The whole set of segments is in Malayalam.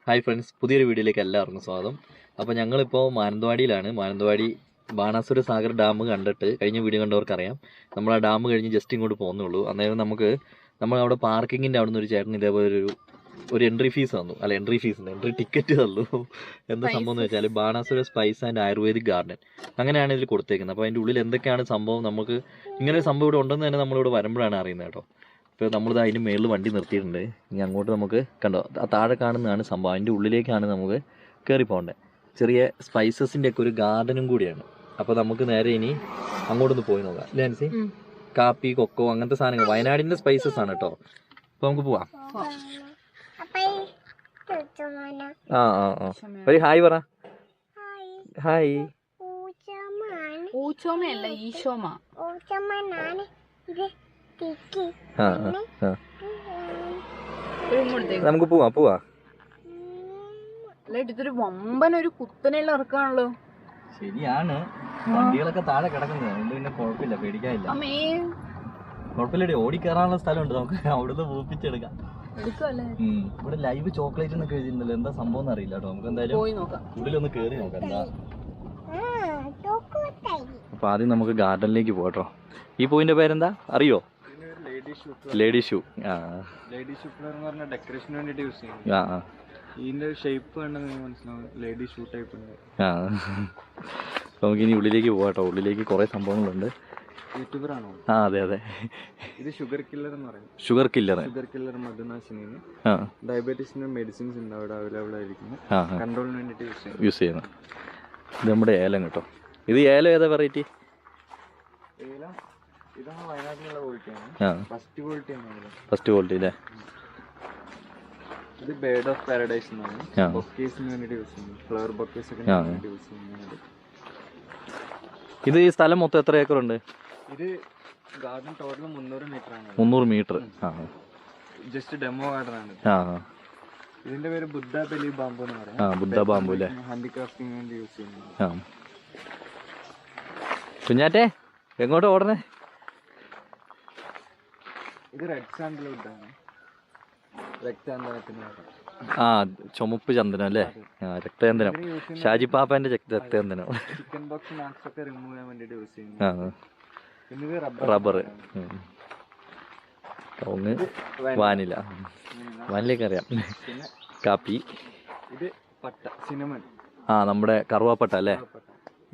ഹായ് ഫ്രണ്ട്സ്, പുതിയൊരു വീഡിയോയിലേക്ക് എല്ലാവർക്കും സ്വാഗതം. അപ്പോൾ ഞങ്ങളിപ്പോൾ മാനന്തവാടിയിലാണ്. മാനന്തവാടി ബാണാസുര സാഗർ ഡാം കണ്ടിട്ട് കഴിഞ്ഞ വീഡിയോ കണ്ടവർക്കറിയാം. നമ്മൾ ആ ഡാം കഴിഞ്ഞ് ജസ്റ്റ് ഇങ്ങോട്ട് പോകുന്നുള്ളൂ. അന്നേരം നമ്മളവിടെ പാർക്കിങ്ങിൻ്റെ അവിടെ നിന്ന് ഒരു ചേട്ടൻ ഇതേപോലെ ഒരു എൻട്രി ഫീസ് തന്നു. അല്ല, എൻട്രി ടിക്കറ്റ് തന്നു. എന്താ സംഭവം എന്ന് വെച്ചാൽ Banasura spice and ayurvedic garden അങ്ങനെയാണ് ഇതിൽ കൊടുത്തേക്കുന്നത്. അപ്പോൾ അതിൻ്റെ ഉള്ളിൽ എന്തൊക്കെയാണ് സംഭവം, നമുക്ക് ഇങ്ങനെ ഒരു സംഭവം ഇവിടെ ഉണ്ടെന്ന് തന്നെ നമ്മളിവിടെ വരുമ്പോഴാണ് അറിയുന്നത് കേട്ടോ. ഇപ്പോൾ നമ്മളിത് അതിൻ്റെ മേളിൽ വണ്ടി നിർത്തിയിട്ടുണ്ട്. ഇനി അങ്ങോട്ട് നമുക്ക് കണ്ടോ, ആ താഴെ കാണുന്നതാണ് സംഭവം. അതിൻ്റെ ഉള്ളിലേക്കാണ് നമുക്ക് കയറി പോകേണ്ടത്. ചെറിയ സ്പൈസസിൻ്റെ ഒക്കെ ഒരു ഗാർഡനും കൂടിയാണ്. അപ്പോൾ നമുക്ക് നേരെ ഇനി അങ്ങോട്ടൊന്ന് പോയി നോക്കാം. അല്ലേ ആൻസി? കാപ്പി, കൊക്കോ അങ്ങനത്തെ സാധനങ്ങൾ വയനാടിൻ്റെ സ്പൈസസ് ആണ് കേട്ടോ. അപ്പോൾ നമുക്ക് പോവാം. ആ ആ ആ ഒരു ഹായ് പറ. ഹായ്. നമുക്ക് പോവാ. ഇതൊരു വമ്പൻ ഒരു കുത്തനെയുള്ള ഇറക്കാണല്ലോ. ശരിയാണ്, വണ്ടികളൊക്കെ താഴെ കിടക്കുന്നത്, അതുകൊണ്ട് പിന്നെ കുഴപ്പമില്ല, പേടിക്കാനില്ല. കുഴപ്പമില്ലടി, ഓടി കയറാനുള്ള സ്ഥലമുണ്ട്, നമുക്ക് അവിടുന്ന് പൂപ്പിച്ചെടുക്കാം. ഇവിടെ ലൈവ് ചോക്ലേറ്റ് എന്നൊക്കെ എഴുതിയിട്ടുണ്ടല്ലോ, എന്താ സംഭവം എന്ന് അറിയില്ല കേട്ടോ. നമുക്ക് എന്തായാലും ഉള്ളിലൊന്ന് കയറി നോക്കാം എന്താ. അപ്പൊ ആദ്യം നമുക്ക് ഗാർഡനിലേക്ക് പോകട്ടോ. ഈ പൂവിന്റെ പേരെന്താ അറിയോ? Lady shoe. ലേഡി ഷൂ എന്ന് പറഞ്ഞ ഡെക്കറേഷന് വേണ്ടിട്ട് യൂസ് ചെയ്യുന്നത്. ഇതിന്റെ ഷേപ്പ് കണ്ടെന്ന് മനസ്സിലാവും, ലേഡി ഷൂ ടൈപ്പ് ഉണ്ട്. അപ്പൊ നമുക്ക് ഇനി ഉള്ളിലേക്ക് പോകാട്ടോ. ഉള്ളിലേക്ക് കുറെ സംഭവങ്ങളുണ്ട്. യൂട്യൂബർ ആണോ? അതെ. ഇത് ഷുഗർ കില്ലർ എന്ന് പറയും. ഷുഗർ കില്ലർ മധുനാശിനി. ഡയബറ്റീസിന്റെ മെഡിസിൻസ് ഉണ്ട് അവിടെ അവൈലബിൾ ആയിരിക്കുന്നത്. കൺട്രോളിന് വേണ്ടിട്ട് യൂസ് ചെയ്യുന്നത്. ഇത് നമ്മുടെ ഏലം കേട്ടോ. ഇത് ഏലം ഏതാ വെറൈറ്റി? ഏലം ഇതാണ് വയനാട്ടിലുള്ള ക്വാളിറ്റിയാണ്. ഫസ്റ്റ് ക്വാളിറ്റി അല്ലേ? ഇത് ബേർഡ് ഓഫ് പാരഡൈസ് എന്നാണ്. ബൊക്കേസിന് വേണ്ടിട്ട് യൂസ് ചെയ്യുന്നത്. ഫ്ലവർ ബൊക്കേസ് ഒക്കെ യൂസ് ചെയ്യുന്നത്. ഇത് ഈ സ്ഥലം മൊത്തം എത്ര ഏക്കർ ഉണ്ട്? ഇത് ഗാർഡൻ ടോട്ടൽ 300 മീറ്റർ ആണ്. 300 മീറ്റർ. ജസ്റ്റ് ഡെമോ ഗാർഡൻ ആണ്. ഇതിന്റെ പേര് ബുദ്ധ ബലി ബാമ്പു എന്ന് പറയാം. ബുദ്ധ ബാമ്പു അല്ലേ? ഹാൻഡിക്രാഫ്റ്റിംഗ് വേണ്ടി യൂസ് ചെയ്യുന്നത്. കുഞ്ഞാറ്റെ എങ്ങോട്ട് ഓടണേ? ഇത് റെഡ് സാൻഡൽവുഡ് ആണ്. രക്തചന്ദനത്തിന് ചുമപ്പ് ചന്ദനം അല്ലേ? രക്തചന്ദനം, ഷാജി പാപ്പാന്റെ രക്തചന്ദനം. ചിക്കൻ ബോക്സ് മാർക്സ് ഒക്കെ റിമൂവ് ചെയ്യാൻ വേണ്ടിട്ട് യൂസ് ചെയ്യുന്നത്. പിന്നെ റബ്ബർ, വാനിലേക്ക് അറിയാം. കാപ്പി. ഇത് പട്ട, സിനമൺ. നമ്മുടെ കറുവാപ്പട്ട അല്ലേ?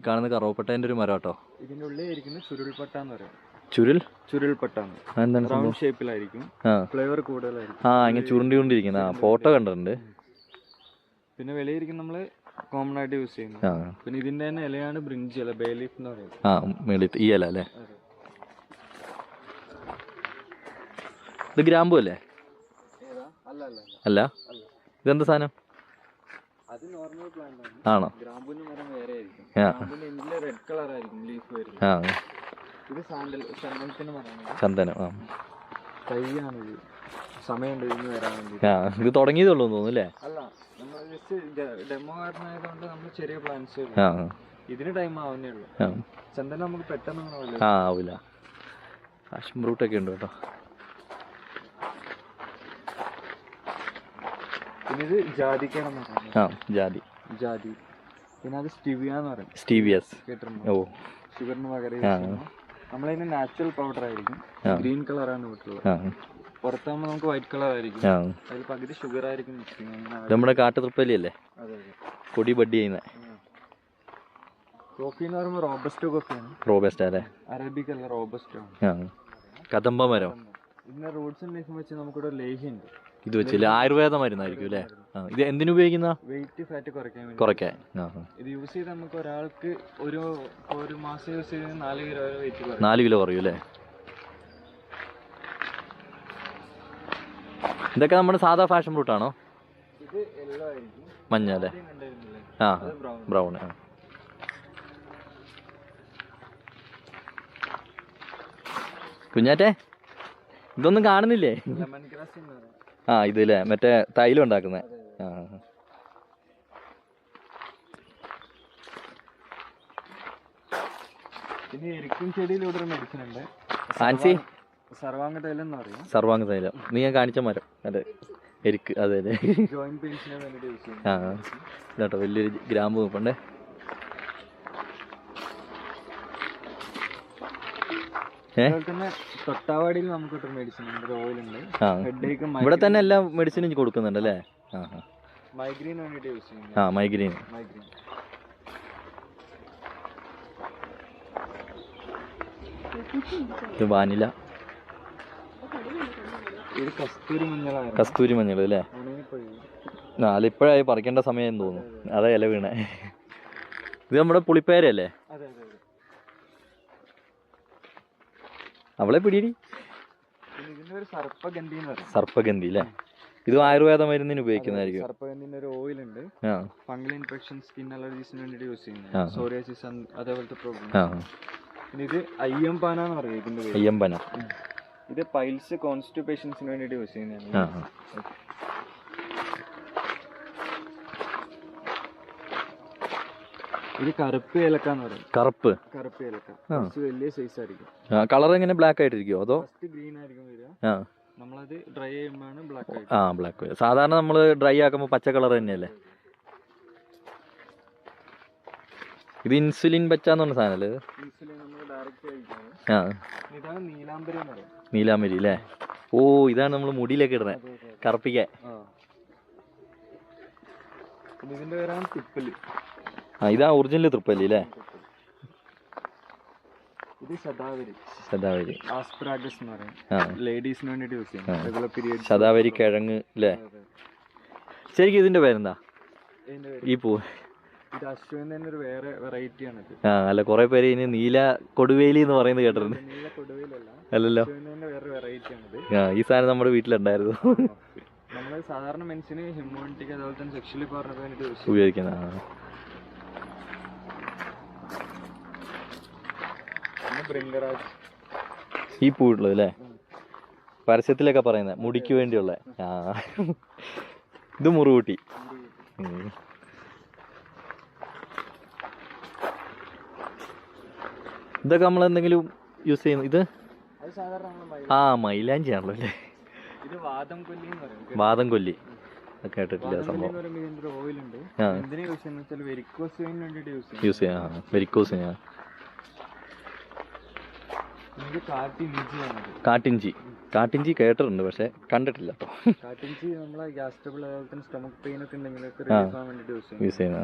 കാണുന്ന കറുവാപ്പട്ടേന്റെ ഒരു മരം കേട്ടോ. ഇതിന്റെ ഉള്ളിൽ ഇരിക്കുന്നത് ചുരുൾപ്പട്ട എന്ന് പറയും. ചുരുൾപ്പട്ടാണ്. റൗണ്ട് ഷേപ്പിലായിരിക്കും. ഫ്ലേവർ കൂടുതലായിരിക്കും. ഇങ്ങനെ ചുരുണ്ടിക്കൊണ്ടിരിക്കുന്ന ഫോട്ടോ കണ്ടിട്ടുണ്ട്. പിന്നെ വെളിയിരിക്കും നമ്മള് കോമൺ ആയിട്ട് യൂസ് ചെയ്യുന്നത്. പിന്നെ ഇതിന്റെ തന്നെ ഇലയാണ് ബ്രിഞ്ചി ഇല, ബേ ലീഫ് എന്ന് പറയുന്നത്. ഈ ഇല അല്ലേ? ഇത് ഗ്രാമ്പു അല്ലേ? അല്ല, ഇതെന്താ സാധനം? അത് നോർമൽ പ്ലാന്റ് ആണോ? ഗ്രാമ്പുവിന്റെ മരം വേറെ ആയിരിക്കും. ഗ്രാമ്പുവിന്റെ എൻഡില് റെഡ് കളർ ആയിരിക്കും ലീഫ് വരുന്നത്. ഇത് ചന്ദനം. തൈയാണ് ഇത്. സമയമുണ്ട് ഇതിന് വരാൻ വേണ്ടി. ഇത് തുടങ്ങിയതുള്ളൂ തോന്നുന്നു അല്ലേ? അല്ല, നമ്മൾ ജസ്റ്റ് ഡെമോ ഗാർഡൻ ആയതുകൊണ്ട് നമ്മൾ ചെറിയ പ്ലാന്റ്സ്. ഇതിന് ടൈം ആവുന്നേ ഉള്ളൂ. ചന്ദനം നമുക്ക് പെട്ടെന്ന് ആവില്ല. പാഷൻ ഫ്രൂട്ട് ഒക്കെ ഉണ്ട് കേട്ടോ. പിന്നെ ഇത് ജാതിക്കാണെന്ന് പറയുന്നത്. ജാതി. പിന്നെ അത് സ്റ്റിവിയ എന്ന് പറയും. സ്റ്റീവിയസ് കേട്ടിട്ടുണ്ടോ? ഷുഗറിന് പകരം നമ്മളതിന് നാച്ചുറൽ പൗഡർ ആയിരിക്കും. ഗ്രീൻ കളറാണ് വീട്ടിലുള്ളത്. പുറത്താകുമ്പോൾ നമുക്ക് വൈറ്റ് കളർ ആയിരിക്കും. അതിൽ പകുതി ഷുഗർ ആയിരിക്കും മിക്സ് ചെയ്യുന്നത്. നമ്മുടെ കാട്ടുതൃപ്പലി അല്ലേ? അതെ. കൊടി ബഡ്ഡി ചെയ്യുന്ന കോഫി എന്ന് പറയുമ്പോൾ റോബസ്റ്റോ കോഫിയാണ്. റോബസ്റ്റ അല്ലേ? അറബിക് അല്ല, റോബസ്റ്റോ. കദംബ മരം. ഇതിന്റെ റൂട്ട്സും ലീഫും വെച്ച് നമുക്കിവിടെ ലേഹ്യുണ്ട്. ഇത് വെച്ചില്ല, ആയുർവേദ മരുന്നായിരിക്കും അല്ലേ? ഇത് എന്തിനുപയോഗിക്കുന്ന? വെയിറ്റ് ഫാറ്റ് കുറയ്ക്കാൻ. ഇത് യൂസ് ചെയ്ത് നമുക്ക് ഒരാൾക്ക് ഒരു മാസം യൂസ് ചെയ്ത് 4 കിലോ വെയിറ്റ് 4 കിലോ കുറയും അല്ലേ? ഇതൊക്കെ നമ്മുടെ സാധാ ഫാഷൻ ഫ്രൂട്ട് ആണോ? ഇത് യെല്ലോ ആയിരിക്കും. മഞ്ഞ അല്ലേ? ബ്രൗൺ. കുഞ്ഞാറ്റെ ഇതൊന്നും കാണുന്നില്ലേ? ലെമൺ ഗ്രാസ് എന്ന് പറയും. ഇതില്ലേ മറ്റേ തൈലം ഉണ്ടാക്കുന്ന. പിന്നെ എരിക്കും ചെടിയിലൂടെ ഒരു മെഡിസിൻ ഉണ്ട്. ആൻസി സർവാംഗ തൈലം എന്ന് പറയും. സർവാംഗ തൈലം. നീ ഞാൻ കാണിച്ച മരം അതെ എരിക്ക് അതെ അതെ. ജോയിന്റ് പെയിൻസിന് വേണ്ടിയിട്ട് യൂസ് ചെയ്യുന്നത്. ആ ഇതാട്ടോ വലിയൊരു ഗ്രാമ്പ് നോക്കണ്ടേ. അതുപോലെ തന്നെ തൊട്ടാവാടിയിൽ നമുക്ക് കിട്ടുന്ന മെഡിസിൻ ഉണ്ട്, ഓയിൽ ഉണ്ട്. ഹെഡേക്ക് ഇവിടെ തന്നെ എല്ലാ മെഡിസിനും കൊടുക്കുന്നുണ്ട് അല്ലേ. മൈഗ്രെയിൻ വേണ്ടിയിട്ട് യൂസ് ചെയ്യുന്നത്. മൈഗ്രെയിൻ. ഇത് വാനില. ഇത് കസ്തൂരി മഞ്ഞളാണ്. കസ്തൂരി മഞ്ഞൾ അല്ലേ. അല്ല ഇപ്പോഴായി പറിക്കേണ്ട സമയം തോന്നുന്നു, അതാ ഇല വീണേ. ഇത് നമ്മുടെ പുളിപ്പേരല്ലേ. അവളെ പിടിയടി. സർപ്പഗന്ധി അല്ലേ. ഇത് ആയുർവേദ മരുന്നിന് ഉപയോഗിക്കുന്നതായിരിക്കും. സർപ്പഗന്ധിന്റെ ഒരു ഓയിൽ ഉണ്ട്. ഫംഗൽ ഇൻഫെക്ഷൻ, സ്കിൻ അലർജീസിന് വേണ്ടി യൂസ് ചെയ്യുന്നത്. സോറിയാസിസ് അതേപോലത്തെ പ്രോബ്ലം. പിന്നെ ഇത് അയ്യംപാന എന്ന് പറയും ഇതിന്റെ പേര്. അയ്യംപാന. ഇത് പൈൽസ് കോൺസ്റ്റിപ്പേഷൻസിന് വേണ്ടിയിട്ട് യൂസ് ചെയ്യുന്നതാണ്. ഇത് കറുപ്പ് ഏലക്ക എന്ന് പറയും. കറുപ്പ് ഏലക്ക വലിയ സൈസ് ആയിരിക്കും. കളർ എങ്ങനെ ബ്ലാക്ക് ആയിട്ടിരിക്കുമോ അതോ ഫസ്റ്റ് ഗ്രീൻ ആയിരിക്കും വരിക. നമ്മളത് ഡ്രൈ ചെയ്യുമ്പോഴാണ് ബ്ലാക്ക് ആയിട്ട്. ബ്ലാക്ക്. സാധാരണ നമ്മൾ ഡ്രൈ ആക്കുമ്പോൾ പച്ച കളർ തന്നെയല്ലേ. ഇത് ഇൻസുലിൻ പച്ചാന്ന് പറഞ്ഞ സാധനല്ലേ. ഇൻസുലിൻ നമ്മൾ ഡയറക്റ്റ് കഴിക്കുന്നത്. ഇതാണ് നീലാംബരി എന്ന് പറയും. നീലാംബരി അല്ലേ. ഓ ഇതാണ് നമ്മൾ മുടിയിലൊക്കെ ഇടുന്നത് കറുപ്പിക്കാൻ. ഇതിന്റെ പേരാണ് തിപ്പല്. ഇതാ ഒറിജിനൽ തൃപ്പല്ലി അല്ലേ. ഇത് ശതാവരി. ശതാവരി ആസ്പരാഗസ് എന്ന് പറയും. ലേഡീസിന് വേണ്ടിയിട്ട് യൂസ് ചെയ്യും. ശതാവരി കിഴങ്ങ് അല്ലേ. ശരിക്കും ഇതിന്റെ പേരെന്താ ഈ പൂ? ഇത് അശ്വതിന്റെ ഒരു വേറെ വെറൈറ്റി ആണ്. അല്ല കുറെ പേര് ഇനി നീല കൊടുവേലി എന്ന് പറയുന്നത് കേട്ടിട്ടുണ്ട്. നീല കൊടുവേലല്ല, അല്ലല്ലോ, വേറെ വെറൈറ്റി ആണ്. ഈ സാധനം നമ്മുടെ വീട്ടിലുണ്ടായിരുന്നു. നമ്മള് സാധാരണ മെൻസിന് ഹ്യൂമോണിറ്റിക്ക് അതുപോലെ തന്നെ സെക്ഷലി പറഞ്ഞ വേണ്ടിയിട്ട് ഉപയോഗിക്കുന്ന ഈ പൂവുള്ളത് അല്ലേ. പരസ്യത്തിലൊക്കെ പറയുന്നത് മുടിക്ക് വേണ്ടിയുള്ള. ഇത് മുറുകൂട്ടി. ഇതൊക്കെ നമ്മൾ എന്തെങ്കിലും യൂസ് ചെയ്യുന്നു. ഇത് മൈലാഞ്ചി ആണല്ലോ അല്ലേ. വാദം കൊല്ലി കേട്ടിട്ടില്ല സംഭവം. യൂസ് ചെയ്യാം. വെരിക്കോസ്. കാട്ടിഞ്ചി കേട്ടിട്ടുണ്ട് പക്ഷെ കണ്ടിട്ടില്ല. യൂസ് ചെയ്യുന്ന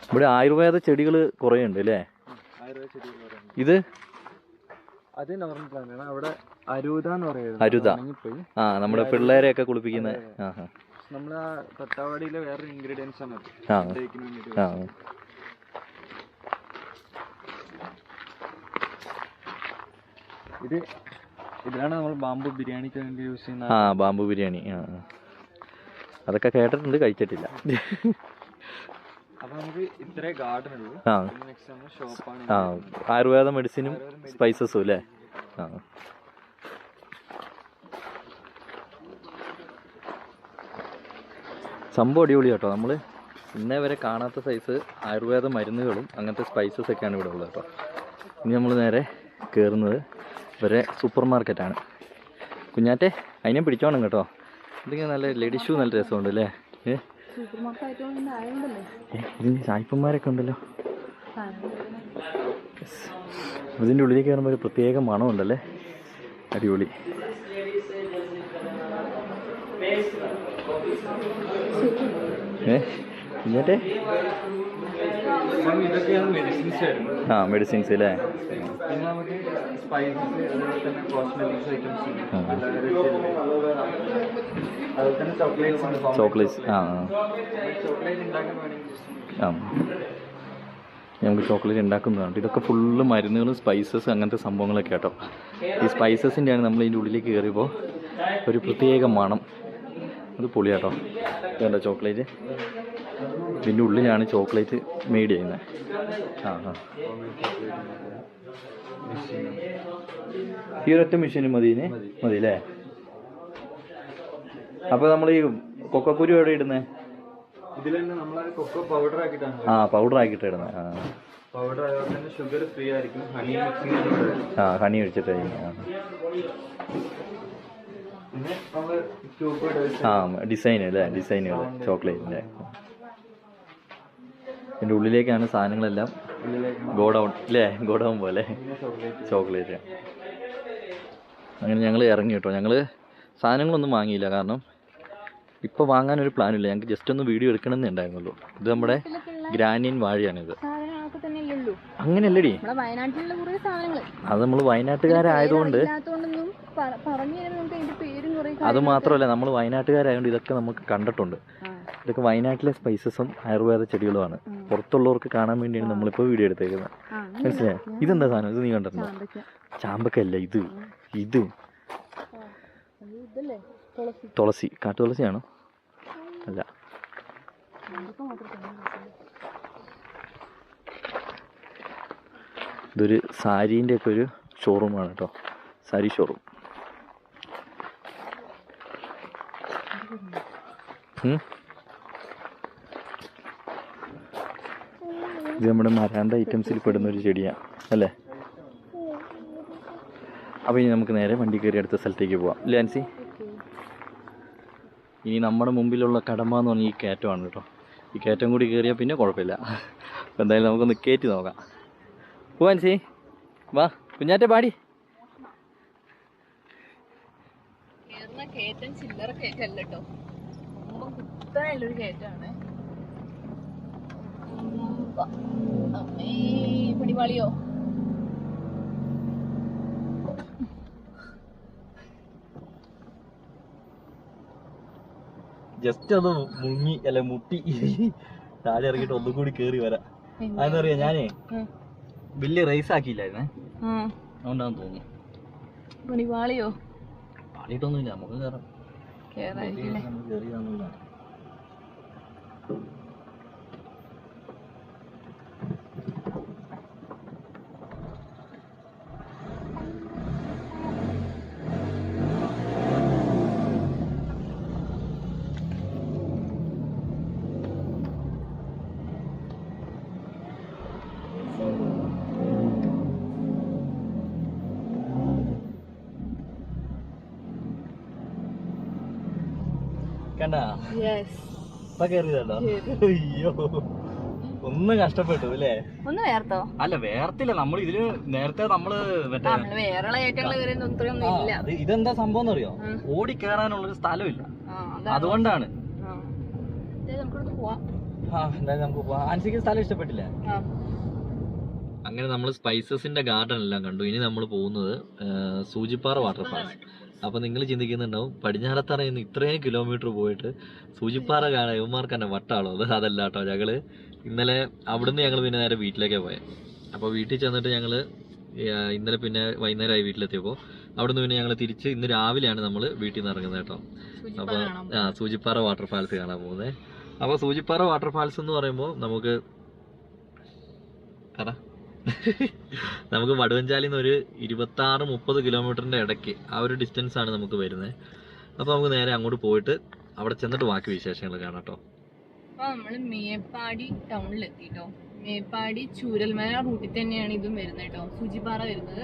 ഇവിടെ ആയുർവേദ ചെടികൾ കുറേ ഉണ്ട് അല്ലേ. ഇത് അത് നോർമൽ പ്ലാന്റ് ആണ്. അവിടെ അരുത എന്ന് പറയുന്നത്. അരുത നമ്മുടെ പിള്ളേരെയൊക്കെ കുളിപ്പിക്കുന്ന. നമ്മളെ തൊട്ടാവാടിയിലെ വേറെ ഇൻഗ്രീഡിയൻസ് ആണ്. ഇതിലാണ് നമ്മൾ ബാംബു ബിരിയാണിക്ക് വേണ്ടി യൂസ് ചെയ്യുന്ന. ബാംബു ബിരിയാണി. അതൊക്കെ കേട്ടിട്ടുണ്ട്, കഴിച്ചിട്ടില്ല. അപ്പൊ നമുക്ക് ഇത്രേ ഗാർഡൻ ഉള്ളൂ. ആയുർവേദ മെഡിസിനും സ്പൈസസും അല്ലേ. സംഭവം അടിപൊളി കേട്ടോ. നമ്മൾ ഇന്നേ വരെ കാണാത്ത സൈസ് ആയുർവേദ മരുന്നുകളും അങ്ങനത്തെ സ്പൈസസ് ഒക്കെയാണ് ഇവിടെ ഉള്ളത് കേട്ടോ. ഇനി നമ്മൾ നേരെ കയറുന്നത് ഇവരെ സൂപ്പർ മാർക്കറ്റാണ്. കുഞ്ഞാറ്റെ അതിനെ പിടിച്ചോണം കേട്ടോ. ഇതിങ്ങനെ നല്ല ലേഡീസ് ഷൂ നല്ല രസമുണ്ട് അല്ലേ. ഇതിന് സായിപ്പന്മാരൊക്കെ ഉണ്ടല്ലോ. ഇതിൻ്റെ ഉള്ളിലേക്ക് കയറുമ്പോൾ ഒരു പ്രത്യേക മണമുണ്ടല്ലേ, അടിപൊളി. കുഞ്ഞാറ്റെ മെഡിസിൻസ് അല്ലേ. ചോക്ലേറ്റ്സ്. നമുക്ക് ചോക്ലേറ്റ് ഉണ്ടാക്കുന്നതാണ്. ഇതൊക്കെ ഫുള്ള് മരുന്നുകളും സ്പൈസസ് അങ്ങനത്തെ സംഭവങ്ങളൊക്കെ കേട്ടോ. ഈ സ്പൈസസിൻ്റെയാണ് നമ്മൾ ഇതിൻ്റെ ഉള്ളിലേക്ക് കയറിയപ്പോൾ ഒരു പ്രത്യേക മണം. അത് പൊളിയാട്ടോ. ഇതുണ്ടോ ചോക്ലേറ്റ്. ഇതിൻ്റെ ഉള്ളിലാണ് ചോക്ലേറ്റ് മെയ്ഡ് ചെയ്യുന്നത്. ഈ ഒരൊറ്റ മെഷീന് മതി അല്ലേ. അപ്പോൾ നമ്മൾ ഈ കൊക്കക്കുരു എവിടെ ഇടുന്നത്? ഇതിൽ തന്നെ നമ്മൾ കൊക്കോ പൗഡർ ആക്കിയിട്ടാണ്. പൗഡർ ആക്കിയിട്ട് ഇടുന്നത്. പൗഡർ ആയതുകൊണ്ട് തന്നെ ഷുഗർ ഫ്രീ ആയിരിക്കും. ഹണി മിക്സിംഗ് ആ ഹണി ഒഴിച്ചിട്ട് പിന്നെ നമ്മൾ ക്യൂബ് ആ ഡിസൈൻ അല്ലേ, ഡിസൈനുകൾ ചോക്ലേറ്റിൻ്റെ. ഇതിൻ്റെ ഉള്ളിലേക്കാണ് സാധനങ്ങളെല്ലാം ഗോഡൗൺ അല്ലേ, ഗോഡൗൺ പോലെ ചോക്ലേറ്റ്. അങ്ങനെ ഞങ്ങൾ ഇറങ്ങി കേട്ടോ. ഞങ്ങൾ സാധനങ്ങളൊന്നും വാങ്ങിയില്ല, കാരണം ഇപ്പോൾ വാങ്ങാനൊരു പ്ലാനില്ല. ഞങ്ങൾക്ക് ജസ്റ്റ് ഒന്ന് വീഡിയോ എടുക്കണമെന്നേ ഉണ്ടായിരുന്നുള്ളൂ. ഇത് നമ്മുടെ ഗ്രാനീൻ വാഴയാണിത്. അങ്ങനെയല്ലടി, അത് നമ്മൾ വയനാട്ടുകാരായതുകൊണ്ട്. അത് മാത്രമല്ല, നമ്മൾ വയനാട്ടുകാരായതുകൊണ്ട് ഇതൊക്കെ നമുക്ക് കണ്ടിട്ടുണ്ട്. ഇതൊക്കെ വയനാട്ടിലെ സ്പൈസസും ആയുർവേദ ചെടികളുമാണ്. പുറത്തുള്ളവർക്ക് കാണാൻ വേണ്ടിയാണ് നമ്മളിപ്പോൾ വീഡിയോ എടുത്തേക്കുന്നത്. മനസ്സിലായോ? ഇതെന്താ സാധനം? ഇത് നീ കണ്ടിട്ടുണ്ടോ? ചാമ്പക്കല്ല, ഇത് തുളസി. കാട്ടുതുളസിയാണോ? അല്ല. ഇതൊരു സാരീൻ്റെ ഒക്കെ ഒരു ഷോറൂമാണ് കേട്ടോ, സാരി ഷോറൂം. ഇത് നമ്മുടെ മരാന്ത ഐറ്റംസിൽ പെടുന്ന ഒരു ചെടിയാണ് അല്ലേ. അപ്പോൾ ഇനി നമുക്ക് നേരെ വണ്ടി കയറി അടുത്ത സ്ഥലത്തേക്ക് പോവാം അല്ലേ ആൻസി? ഇനി നമ്മുടെ മുമ്പിലുള്ള കടമ്പ എന്ന് പറഞ്ഞാൽ ഈ കയറ്റമാണ് കേട്ടോ. ഈ കയറ്റം കൂടി കയറിയാൽ പിന്നെ കുഴപ്പമില്ല. അപ്പോൾ എന്തായാലും നമുക്കൊന്ന് കയറ്റി നോക്കാം. പോവാൻസി വാ, കുഞ്ഞാറ്റ പാടി. കയറ്റം ചില്ലറ കയറ്റല്ല കേട്ടോ, കുത്തനുള്ളൊരു കയറ്റാണ്. പടിപാളിയോ? ജസ്റ്റ് ഒന്ന് മുങ്ങി അല്ല മുട്ടി താഴെ ഇറങ്ങിയിട്ട് ഒന്നും കൂടി കേറി വരാം. അതെന്താ പറയാ, ഞാനേ വലിയ റൈസ് ആക്കിയില്ലായിരുന്നേ, അതുകൊണ്ടാന്ന് തോന്നുന്നു. പണിപാളിയോ? പാളിയിട്ടൊന്നുമില്ല, നമുക്ക് കയറാം. കേറിയതാണല്ലോ. കണ്ടാ ഇപ്പൊ കേറിയതല്ലോ. അയ്യോ, ഒന്ന് കഷ്ടപ്പെട്ടു അല്ലേ? ഒന്ന് വേർത്തോ? അല്ല വേർത്തില്ല, നമ്മൾ ഇതിന് നേരത്തെ നമ്മള് മറ്റേ ഇതെന്താ സംഭവം എന്നറിയോ, ഓടി കയറാനുള്ളൊരു സ്ഥലമില്ല, അതുകൊണ്ടാണ്. എന്തായാലും നമുക്ക് പോവാം. ആൻസിക്ക് സ്ഥലം ഇഷ്ടപ്പെട്ടില്ല. അങ്ങനെ നമ്മൾ സ്പൈസസിന്റെ ഗാർഡൻ എല്ലാം കണ്ടു. ഇനി നമ്മൾ പോകുന്നത് സൂചിപ്പാറ വാട്ടർഫാൾസ്. അപ്പോൾ നിങ്ങൾ ചിന്തിക്കുന്നുണ്ടാവും, പടിഞ്ഞാറത്തറയിൽ നിന്ന് ഇത്രയും കിലോമീറ്റർ പോയിട്ട് സൂചിപ്പാറ കാണാൻ ഇവന്മാർക്ക് തന്നെ വട്ടാണോ? അതല്ല കേട്ടോ. ഞങ്ങൾ ഇന്നലെ അവിടുന്ന് ഞങ്ങൾ പിന്നെ നേരെ വീട്ടിലേക്കാണ് പോയത്. അപ്പോൾ വീട്ടിൽ ചെന്നിട്ട് ഞങ്ങൾ ഇന്നലെ പിന്നെ വൈകുന്നേരമായി വീട്ടിലെത്തിയപ്പോൾ അവിടുന്ന് പിന്നെ ഞങ്ങൾ തിരിച്ച് ഇന്ന് രാവിലെയാണ് നമ്മൾ വീട്ടിൽ നിന്ന് ഇറങ്ങുന്നത് കേട്ടോ. അപ്പോൾ സൂചിപ്പാറ വാട്ടർഫാൾസ് കാണാൻ പോകുന്നത്. അപ്പോൾ സൂചിപ്പാറ വാട്ടർഫാൾസ് എന്ന് പറയുമ്പോൾ നമുക്ക് വടുവഞ്ചാലിൽ നിന്ന് ഒരു 26-30 കിലോമീറ്ററിൻ്റെ ഇടയ്ക്ക് ആ ഒരു ഡിസ്റ്റൻസ് ആണ് നമുക്ക് വരുന്നത്. അപ്പോൾ നമുക്ക് നേരെ അങ്ങോട്ട് പോയിട്ട് അവിടെ ചെന്നിട്ട് ബാക്കി വിശേഷങ്ങൾ കാണാം കേട്ടോ. അപ്പോൾ നമ്മൾ മേപ്പാടി ടൗണിലെത്തി കേട്ടോ. മേപ്പാടി ചൂരൽമല റൂട്ടിൽ തന്നെയാണ് ഇതും വരുന്നത് കേട്ടോ, സൂചിപ്പാറ വരുന്നത്.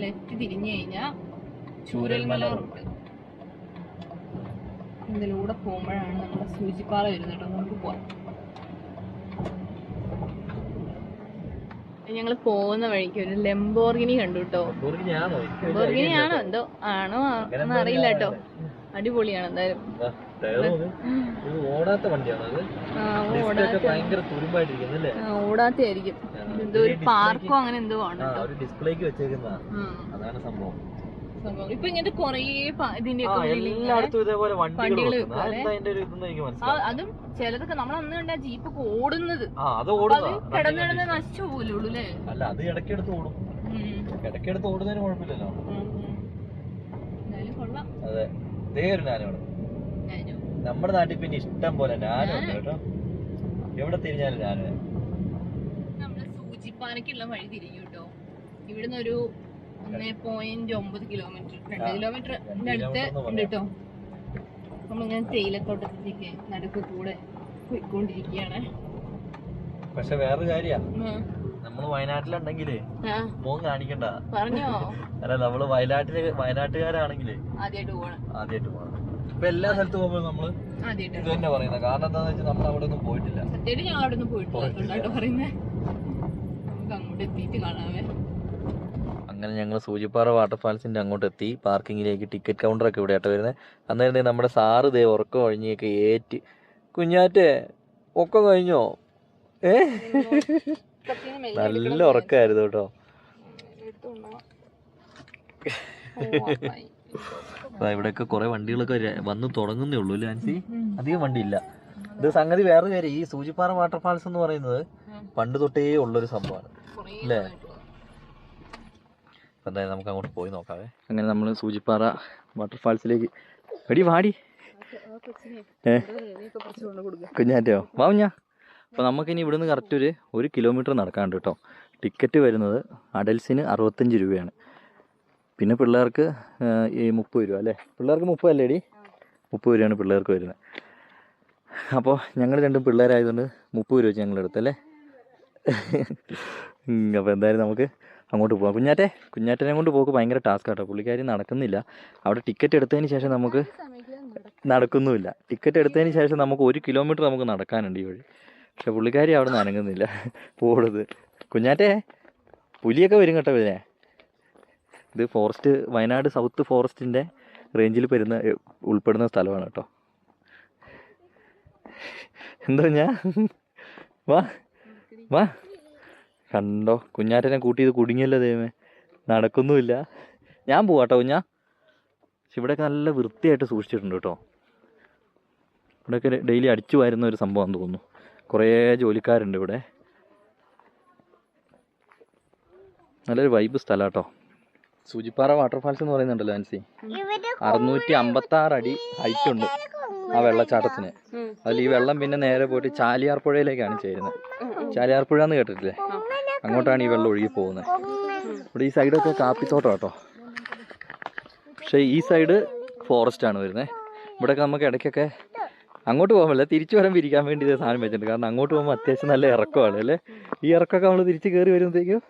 ലെഫ്റ്റ് തിരിഞ്ഞു കഴിഞ്ഞാൽ ചൂരൽമല റൂട്ട്, ഇതിലൂടെ പോകുമ്പോഴാണ് നമ്മുടെ സൂചിപ്പാറ വരുന്നത് കേട്ടോ. നമുക്ക് പോവാം. ഞങ്ങൾ പോകുന്ന വഴിക്ക് ഒരു ലംബോർഗിനി കണ്ടു കേട്ടോ. ലംബോർഗിനി ആണോ എന്തോ ആണോ എന്ന് അറിയില്ല കേട്ടോ. അടിപൊളിയാണ് എന്തായാലും. ഓടാത്തായിരിക്കും, എന്തോ ഒരു പാർക്കോ അങ്ങനെ എന്തോ ആണ്. ഇപ്പൊ ഇങ്ങനത്തെ കൊറേ ഇതിന്റെ അതും ചിലതൊക്കെ നമ്മൾ അന്ന് കണ്ട ജീപ്പ് ഓടുന്നത് കിടന്ന് കിടന്ന് നശിച്ചു പോലുള്ളൂ അല്ലേ? അല്ല, അത് ഇടയ്ക്കെടുത്ത് ഓടും. ഇടയ്ക്കെടുത്ത് ഓടുന്നതിന് കുഴപ്പമില്ലല്ലോ. എന്തായാലും കൊള്ളാം. അതെ, ഇതേ ഒരു നാനോട് നമ്മുടെ നാട്ടിൽ പിന്നെ ഇഷ്ടം പോലെ നാനുണ്ട് കേട്ടോ. എവിടെ തിരിഞ്ഞാലും നാന്. നമ്മള് സൂചിപ്പാറയ്ക്കുള്ള വഴി തിരിഞ്ഞു കേട്ടോ. ഇവിടുന്ന് ഒരു 1.9 കിലോമീറ്റർ 2 കിലോമീറ്റർ അടുത്ത് ഉണ്ട് കേട്ടോ. നമ്മളിങ്ങനെ തേയിലത്തോട്ടത്തിലേക്ക് നടുക്ക് കൂടെ പോയിക്കൊണ്ടിരിക്കുകയാണ്. പക്ഷെ വേറൊരു കാര്യ, നമ്മള് വയനാട്ടിലുണ്ടെങ്കിലേ മോൻ കാണിക്കണ്ട. പറഞ്ഞോ? അല്ല, നമ്മള് വയനാട്ടുകാരാണെങ്കിലേ ആദ്യമായിട്ട് പോകണം. ഇപ്പൊ എല്ലാ സ്ഥലത്തും പോകുമ്പോൾ നമ്മള് ഇത് തന്നെ പറയുന്നത്. കാരണം എന്താന്ന് വെച്ചാൽ നമ്മൾ അവിടെ ഒന്നും പോയിട്ടില്ല. സത്യമായിട്ട് ഞങ്ങൾ അവിടെ ഒന്നും പോയിട്ടില്ല പറയുന്നത്. നമുക്ക് അങ്ങോട്ട് എത്തിയിട്ട് കാണാവേ. അങ്ങനെ ഞങ്ങൾ സൂചിപ്പാറ വാട്ടർഫാൾസിന്റെ അങ്ങോട്ട് എത്തി. പാർക്കിങ്ങിലേക്ക് ടിക്കറ്റ് കൗണ്ടറൊക്കെ ഇവിടെ ആയിട്ട് വരുന്നത്. അന്നേരം നമ്മുടെ സാറ് ദേ ഉറക്കം കഴിഞ്ഞൊക്കെ ഏറ്റ്. കുഞ്ഞാറ്റേ ഒക്കെ കഴിഞ്ഞോ? നല്ല ഉറക്കമായിരുന്നു കേട്ടോ. ഇവിടെയൊക്കെ കുറെ വണ്ടികളൊക്കെ വന്ന് തുടങ്ങുന്നേ ഉള്ളൂ അല്ലേ ആൻസി? അധികം വണ്ടിയില്ല. ഇത് സംഗതി വേറെ കാര്യം, ഈ സൂചിപ്പാറ വാട്ടർഫാൾസ് എന്ന് പറയുന്നത് പണ്ട് തൊട്ടേ ഉള്ളൊരു സംഭവമാണ് അല്ലേ? എന്തായാലും നമുക്ക് അങ്ങോട്ട് പോയി നോക്കാവേ. അങ്ങനെ നമ്മൾ സൂചിപ്പാറ വാട്ടർഫാൾസിലേക്ക് വാടി കുഞ്ഞാറ്റയോ വാവുഞ്ഞ. അപ്പോൾ നമുക്കിനി ഇവിടുന്ന് കറക്റ്റ് ഒരു 1 കിലോമീറ്റർ നടക്കാണ്ട് കേട്ടോ. ടിക്കറ്റ് വരുന്നത് അഡൽസിന് 65 രൂപയാണ്. പിന്നെ പിള്ളേർക്ക് ഈ 30 രൂപ അല്ലേ? പിള്ളേർക്ക് 30 അല്ലേടി? 30 രൂപയാണ് പിള്ളേർക്ക് വരുന്നത്. അപ്പോൾ ഞങ്ങൾ രണ്ടും പിള്ളേരായതുകൊണ്ട് 30 രൂപ വെച്ച് ഞങ്ങൾ എടുത്തല്ലേ. അപ്പോൾ എന്തായാലും നമുക്ക് അങ്ങോട്ട് പോകാം. കുഞ്ഞാറ്റനെ കൊണ്ട് പോക്ക് ഭയങ്കര ടാസ്ക് കേട്ടോ. പുള്ളിക്കാരി നടക്കുന്നില്ല. അവിടെ ടിക്കറ്റ് എടുത്തതിന് ശേഷം നമുക്ക് നടക്കുന്നുമില്ല. ടിക്കറ്റ് എടുത്തതിന് ശേഷം നമുക്ക് 1 കിലോമീറ്റർ നമുക്ക് നടക്കാനുണ്ട് ഈ വഴി. പക്ഷെ പുള്ളിക്കാരി അവിടെ നിന്ന് അനങ്ങുന്നില്ല, പോടുന്നത്. കുഞ്ഞാറ്റേ, പുലിയൊക്കെ വരും കേട്ടോ ഇതിനെ. ഇത് ഫോറസ്റ്റ്, വയനാട് സൗത്ത് ഫോറസ്റ്റിൻ്റെ റേഞ്ചിൽ ഉൾപ്പെടുന്ന സ്ഥലമാണ് കേട്ടോ. എന്താ ഞാൻ വാ കണ്ടോ, കുഞ്ഞാറ്റനെ കൂട്ടി ഇത് കുടുങ്ങിയല്ലോ ദൈവമേ. നടക്കുന്നുമില്ല. ഞാൻ പോവാട്ടോ കുഞ്ഞാ. പക്ഷെ ഇവിടെയൊക്കെ നല്ല വൃത്തിയായിട്ട് സൂക്ഷിച്ചിട്ടുണ്ട് കേട്ടോ. ഇവിടെയൊക്കെ ഡെയിലി അടിച്ചു വരുന്ന ഒരു സംഭവം തോന്നുന്നു. കുറേ ജോലിക്കാരുണ്ട് ഇവിടെ. നല്ലൊരു വൈബ് സ്ഥലം കേട്ടോ. സൂചിപ്പാറ വാട്ടർഫാൾസ് എന്ന് പറയുന്നുണ്ടല്ലോ ആൻസി, 656 അടി ഹൈറ്റ് ഉണ്ട് ആ വെള്ളച്ചാട്ടത്തിന്. അതിൽ ഈ വെള്ളം പിന്നെ നേരെ പോയിട്ട് ചാലിയാർ പുഴയിലേക്കാണ് ചേരുന്നത്. ചാലിയാർ പുഴ എന്ന് കേട്ടിട്ടില്ലേ? അങ്ങോട്ടാണ് ഈ വെള്ളം ഒഴുകി പോകുന്നത്. ഇവിടെ ഈ സൈഡൊക്കെ കാപ്പിത്തോട്ടം കേട്ടോ. പക്ഷേ ഈ സൈഡ് ഫോറസ്റ്റ് ആണ് വരുന്നത്. ഇവിടെയൊക്കെ നമുക്ക് ഇടയ്ക്കൊക്കെ അങ്ങോട്ട് പോകുമ്പോൾ തിരിച്ചു വരാൻ ഇരിക്കാൻ വേണ്ടി ഇത് സാധനം വെച്ചിട്ടുണ്ട്. കാരണം അങ്ങോട്ട് പോകുമ്പോൾ അത്യാവശ്യം നല്ല ഇറക്കമാണ് അല്ലേ? ഈ ഇറക്കമൊക്കെ നമ്മൾ തിരിച്ച് കയറി വരുമ്പോഴത്തേക്കും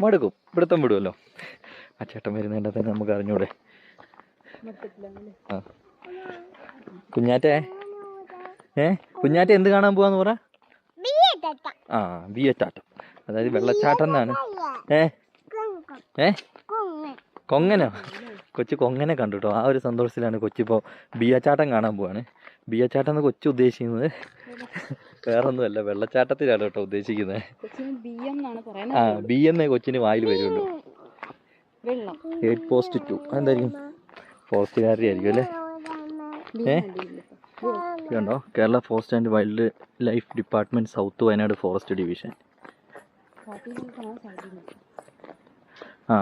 മടുക്കും, പിടുത്തം വിടുമല്ലോ. ആ ചേട്ടൻ വരുന്നതിൻ്റെ തന്നെ നമുക്ക് അറിഞ്ഞൂടെ. ആ കുഞ്ഞാറ്റേ, കുഞ്ഞാറ്റ എന്ത് കാണാൻ പോവാന്ന് പറ? ബിയറ്റാട്ടം, അതായത് വെള്ളച്ചാട്ടം എന്നാണ്. കൊങ്ങനോ? കൊച്ചു കൊങ്ങനെ കണ്ടു കേട്ടോ. ആ ഒരു സന്തോഷത്തിലാണ് കൊച്ചിപ്പോൾ ബിയച്ചാട്ടം കാണാൻ പോവാണ്. ബിയച്ചാട്ടം എന്ന് കൊച്ചു ഉദ്ദേശിക്കുന്നത് വേറൊന്നുമല്ല, വെള്ളച്ചാട്ടത്തിലാണ് കേട്ടോ ഉദ്ദേശിക്കുന്നത്. ആ ബി എന്നേ കൊച്ചിന് വായിൽ വരുള്ളൂ. 8+2 എന്തായിരിക്കും? ഫോറസ്റ്റുകാരുടെ ആയിരിക്കും അല്ലേ? കണ്ടോ, Kerala forest and wild life department south Wayanad forest division.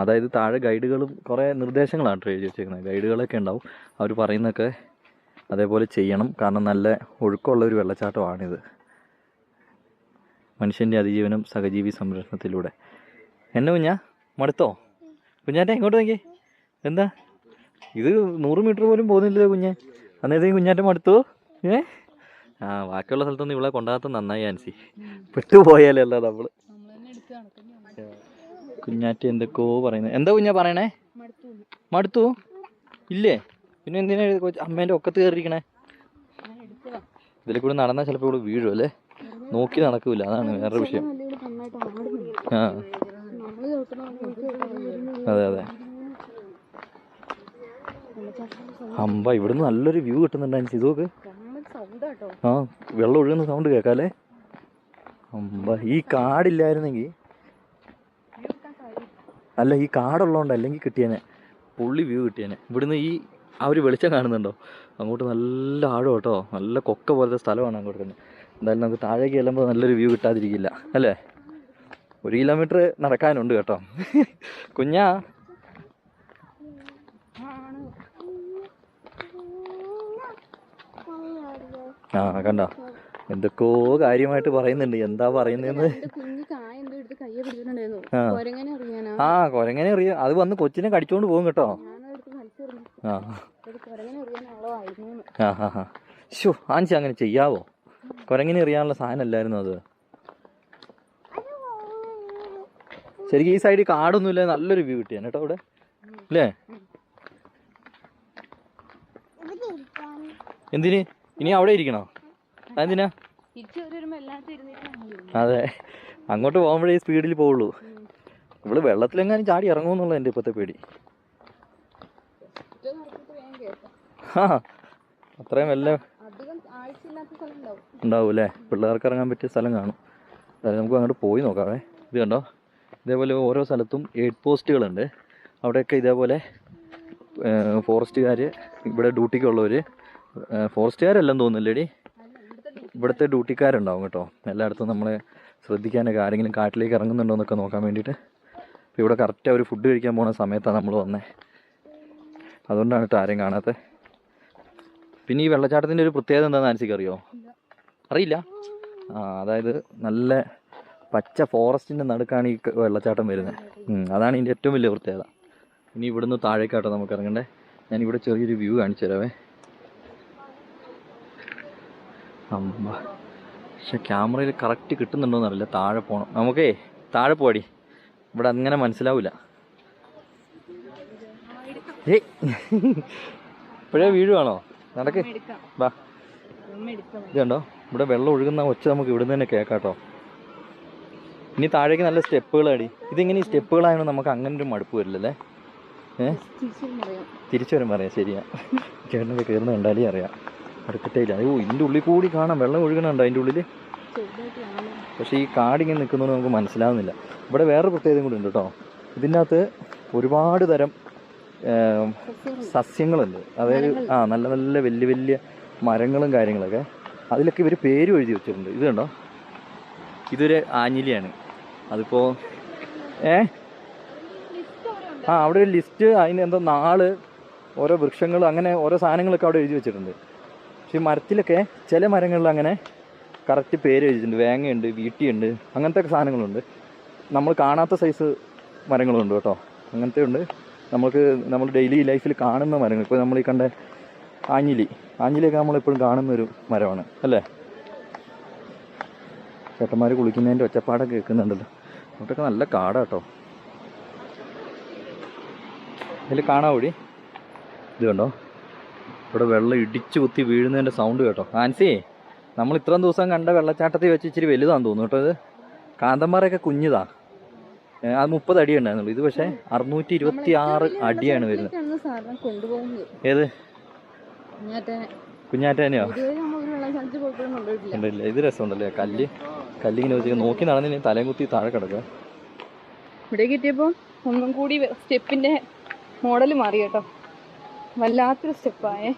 അതായത് താഴെ ഗൈഡുകളും കുറേ നിർദ്ദേശങ്ങളാണ് എഴുതി വെച്ചേക്കുന്നത്. ഗൈഡുകളൊക്കെ ഉണ്ടാവും, അവർ പറയുന്നതൊക്കെ അതേപോലെ ചെയ്യണം. കാരണം നല്ല ഒഴുക്കമുള്ള ഒരു വെള്ളച്ചാട്ടമാണിത്. മനുഷ്യൻ്റെ അതിജീവനം സഹജീവി സംരക്ഷണത്തിലൂടെ. എന്നെ കുഞ്ഞാ മടുത്തോ? കുഞ്ഞാറ്റെ ഇങ്ങോട്ട് നോക്കിയേ. എന്താ ഇത് 100 മീറ്റർ പോലും പോകുന്നില്ലല്ലോ കുഞ്ഞെ. അന്നേരത്തേക്കും കുഞ്ഞാറ്റ മടുത്തോ? ബാക്കിയുള്ള സ്ഥലത്തൊന്നും ഇവിടെ കൊണ്ടാകത്ത നന്നായി ആൻസി. പെട്ടുപോയാലല്ല നമ്മൾ. കുഞ്ഞാറ്റ എന്തൊക്കെയോ പറയുന്നത്. എന്താ കുഞ്ഞാ പറയണേ? മടുത്തു ഇല്ലേ? പിന്നെ എന്തിനാ അമ്മേൻ്റെ ഒക്കത്ത് കയറിയിരിക്കണേ? ഇതിൽ കൂടെ നടന്നാൽ ചിലപ്പോൾ ഇവിടെ വീഴും അല്ലേ? നോക്കി നടക്കൂല, അതാണ് വേറൊരു വിഷയം. അതെ. അമ്പ ഇവിടുന്ന് നല്ലൊരു വ്യൂ കിട്ടുന്നുണ്ട് ആൻസി. ഇതൊക്കെ വെള്ളം ഒഴുകുന്ന സൗണ്ട് കേൾക്കാല്ലേ? അമ്പ ഈ കാടില്ലായിരുന്നെങ്കിൽ, അല്ല ഈ കാടുള്ളതുകൊണ്ട് അല്ലെങ്കിൽ കിട്ടിയേനെ, പുള്ളി വ്യൂ കിട്ടിയേനെ. ഇവിടുന്ന് ആ ഒരു വെളിച്ചം കാണുന്നുണ്ടോ? അങ്ങോട്ട് നല്ല ആഴം കേട്ടോ, നല്ല കൊക്ക പോലത്തെ സ്ഥലമാണ് അങ്ങോട്ട് തന്നെ. എന്തായാലും നമുക്ക് താഴേക്ക് ചെല്ലുമ്പോൾ നല്ലൊരു വ്യൂ കിട്ടാതിരിക്കില്ല അല്ലേ? 1 കിലോമീറ്റർ നടക്കാനുണ്ട് കേട്ടോ. കുഞ്ഞാ കണ്ടോ, എന്തൊക്കെയോ കാര്യമായിട്ട് പറയുന്നുണ്ട്. എന്താ പറയുന്നതെന്ന് കൊരങ്ങനെ അറിയാം. അത് വന്ന് കൊച്ചിനെ കടിച്ചോണ്ട് പോകും കേട്ടോ. ആ ഹാ ഹാ ഷോ ആൻസി അങ്ങനെ ചെയ്യാവോ? കുരങ്ങിനെ എറിയാനുള്ള സാധനമല്ലായിരുന്നു അത്. ശരിക്കും ഈ സൈഡിൽ കാടൊന്നുമില്ല, നല്ലൊരു വ്യൂ കിട്ടിയാണ് കേട്ടോ ഇവിടെ അല്ലേ? എന്തിന് ഇനി അവിടെ ഇരിക്കണോ? അതെന്തിനാ? അതെ, അങ്ങോട്ട് പോകുമ്പോഴേ സ്പീഡിൽ പോവുള്ളൂ. ഇവള് വെള്ളത്തിലെങ്ങാനും ചാടി ഇറങ്ങുമെന്നുള്ള എൻ്റെ ഇപ്പോഴത്തെ പേടി. ആ അത്രയും വല്ല ഉണ്ടാവും അല്ലേ? പിള്ളേർക്ക് ഇറങ്ങാൻ പറ്റിയ സ്ഥലം കാണും. അതായത് നമുക്ക് അങ്ങോട്ട് പോയി നോക്കാവേ. ഇത് കണ്ടോ, ഇതേപോലെ ഓരോ സ്ഥലത്തും എയ്ഡ് പോസ്റ്റുകളുണ്ട്. അവിടെയൊക്കെ ഇതേപോലെ ഫോറസ്റ്റുകാർ, ഇവിടെ ഡ്യൂട്ടിക്കുള്ളവർ, ഫോറസ്റ്റുകാരെല്ലാം തോന്നുന്നില്ലേടി, ഇവിടുത്തെ ഡ്യൂട്ടിക്കാരുണ്ടാവും കേട്ടോ. എല്ലായിടത്തും നമ്മളെ ശ്രദ്ധിക്കാനൊക്കെ, ആരെങ്കിലും കാട്ടിലേക്ക് ഇറങ്ങുന്നുണ്ടോ എന്നൊക്കെ നോക്കാൻ വേണ്ടിയിട്ട്. അപ്പോൾ ഇവിടെ കറക്റ്റ് അവർ ഫുഡ് കഴിക്കാൻ പോകുന്ന സമയത്താണ് നമ്മൾ വന്നത്. അതുകൊണ്ടാണ് കേട്ടോ ആരെയും കാണാത്തത്. പിന്നെ ഈ വെള്ളച്ചാട്ടത്തിൻ്റെ ഒരു പ്രത്യേകത എന്താണെന്ന് ആൻസിക്ക് അറിയോ? അറിയില്ല? അതായത് നല്ല പച്ച ഫോറസ്റ്റിൻ്റെ നടുക്കാണ് ഈ വെള്ളച്ചാട്ടം വരുന്നത്. അതാണ് ഇതിൻ്റെ ഏറ്റവും വലിയ പ്രത്യേകത. ഇനി ഇവിടുന്ന് താഴേക്കാട്ടോ നമുക്ക് ഇറങ്ങണ്ടേ. ഞാനിവിടെ ചെറിയൊരു വ്യൂ കാണിച്ചു തരാവേ. അമ്മ, പക്ഷെ ക്യാമറയിൽ കറക്റ്റ് കിട്ടുന്നുണ്ടോയെന്ന് അറിയില്ല. താഴെ പോകണം നമുക്കേ. താഴെ പോടി, ഇവിടെ അങ്ങനെ മനസ്സിലാവില്ല. ഏയ് ഇപ്പോഴേ വീഴുവാണോ? നടക്ക് വാ. ഇത് കണ്ടോ, ഇവിടെ വെള്ളം ഒഴുകുന്ന ഒച്ച നമുക്ക് ഇവിടുന്ന് തന്നെ കേൾക്കാട്ടോ. ഇനി താഴേക്ക് നല്ല സ്റ്റെപ്പുകളാടി. ഇതിങ്ങനെ ഈ സ്റ്റെപ്പുകളായതുകൊണ്ട് നമുക്ക് അങ്ങനെ ഒരു മടുപ്പ് വരില്ലല്ലേ? തിരിച്ചു വരും പറയാം. ശരിയാ, ചേട്ടനൊക്കെ കയറുന്ന കണ്ടാലേ അറിയാം. അടുത്തിട്ടേയില്ല. ഇതിൻ്റെ ഉള്ളിൽ കൂടി കാണാം വെള്ളം ഒഴുകണുണ്ടോ അതിൻ്റെ ഉള്ളിൽ. പക്ഷേ ഈ കാടിങ്ങനെ നിൽക്കുന്നതുകൊണ്ട് നമുക്ക് മനസ്സിലാവുന്നില്ല. ഇവിടെ വേറെ പ്രത്യേകതയും കൂടി ഉണ്ട് കേട്ടോ. ഇതിൻ്റെ അകത്ത് ഒരുപാട് തരം സസ്യങ്ങളുണ്ട്. അതായത് നല്ല നല്ല വലിയ വലിയ മരങ്ങളും കാര്യങ്ങളൊക്കെ. അതിലൊക്കെ ഇവർ പേരും എഴുതി വെച്ചിട്ടുണ്ട്. ഇത് കണ്ടോ, ഇതൊരു ആഞ്ഞിലിയാണ്. അതിപ്പോൾ അവിടെ ഒരു ലിസ്റ്റ്, അതിന് എന്തോ നാള്, ഓരോ വൃക്ഷങ്ങൾ, അങ്ങനെ ഓരോ സാധനങ്ങളൊക്കെ അവിടെ എഴുതി വെച്ചിട്ടുണ്ട്. പക്ഷേ ഈ മരത്തിലൊക്കെ ചില മരങ്ങളിൽ അങ്ങനെ കറക്റ്റ് പേര് എഴുതിയിട്ടുണ്ട്. വേങ്ങയുണ്ട്, വീട്ടിയുണ്ട്, അങ്ങനത്തെ സാധനങ്ങളുണ്ട്. നമ്മൾ കാണാത്ത സൈസ് മരങ്ങളുണ്ട് കേട്ടോ. അങ്ങനത്തെ ഉണ്ട്. നമ്മൾ ഡെയിലി ലൈഫിൽ കാണുന്ന മരങ്ങൾ. ഇപ്പോൾ നമ്മൾ ഈ കണ്ട ആഞ്ഞിലിയൊക്കെ നമ്മളെപ്പോഴും കാണുന്നൊരു മരമാണ് അല്ലേ? ചേട്ടന്മാർ കുളിക്കുന്നതിൻ്റെ ഒച്ചപ്പാടൊക്കെ കേൾക്കുന്നുണ്ടല്ലോ. അവിടെയൊക്കെ നല്ല കാടാട്ടോ. ഇതിൽ കാണാൻ കൂടി ഇത് കണ്ടോ, ഇവിടെ വെള്ളം ഇടിച്ചു കുത്തി വീഴുന്നതിൻ്റെ സൗണ്ട് കേട്ടോ. ആൻസി, നമ്മൾ ഇത്രയും ദിവസം കണ്ട വെള്ളച്ചാട്ടത്തിൽ വെച്ച് ഇച്ചിരി വലുതാണെന്ന് തോന്നുന്നു കേട്ടോ. ഇത് കാന്തന്മാരൊക്കെ കുഞ്ഞിതാ. അത് 30 അടി ഉണ്ടായിരുന്നുള്ളൂ. ഇത് പക്ഷേ 626 അടിയാണ് വരുന്നത്. ഏത് കുഞ്ഞാറ്റേനെയോ? ഉണ്ടല്ലേ, ഇത് രസമുണ്ടല്ലേ. കല്ലിങ്ങനെ വെച്ച് നോക്കി നടന്നില്ല, തലയും കുത്തി താഴെ കിടക്കുക. ഇവിടെ കിട്ടിയപ്പോൾ ഒന്നും കൂടി സ്റ്റെപ്പിന്റെ മോഡൽ മാറി കേട്ടോ. വല്ലാത്തൊരു സ്റ്റെപ്പായേ.